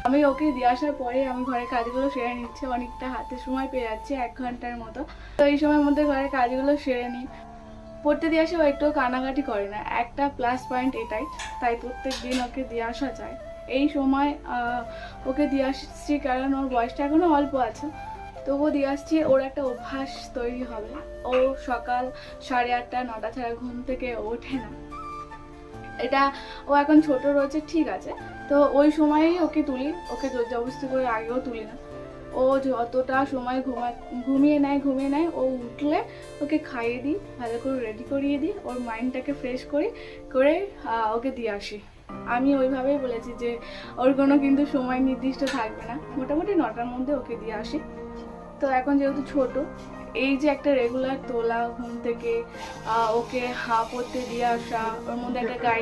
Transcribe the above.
আমি ওকে দিয়ে আসার পরে আমি ঘরের কাজগুলো সেরে নিচ্ছি, অনেকটা হাতে সময় পেয়ে যাচ্ছে 1 ঘন্টার মতো। তো এই সময়ের মধ্যে ঘরের কাজগুলো সেরে নিই। পড়তে দিয়ে আসে ও একটু কানাকাটি করে না, একটা প্লাস পয়েন্ট এটাই, তাই প্রত্যেক দিন ওকে দিয়ে আসা যায়। এই সময় ওকে দিয়ে আসছি কারণ ওর বয়সটা এখনও অল্প আছে, তবুও দিয়ে আসছি, ওর একটা অভ্যাস তৈরি হবে। ও সকাল 8:30 9টা ছাড়া ঘুম থেকে ওঠে না। এটা ও এখন ছোট রয়েছে ঠিক আছে, তো ওই সময়েই ওকে তুলি, ওকে জোর জবরদস্তি করে আগেও তুলি না। ও যতটা সময় ঘুমিয়ে নেয়, ও উঠলে ওকে খাইয়ে দিই, ভালো করে রেডি করিয়ে দিই, ওর মাইন্ডটাকে ফ্রেশ করে ওকে দিয়ে আসি। আমি ওইভাবেই বলেছি যে ওর কোনো কিন্তু সময় নির্দিষ্ট থাকবে না, মোটামুটি 9টার মধ্যে ওকে দিয়ে আসি। তো এখন যেহেতু ছোট, এই যে একটা রেগুলার তোলা ঘুম থেকে, ওকে পড়তে দিয়ে আসা, ওর মধ্যে একটা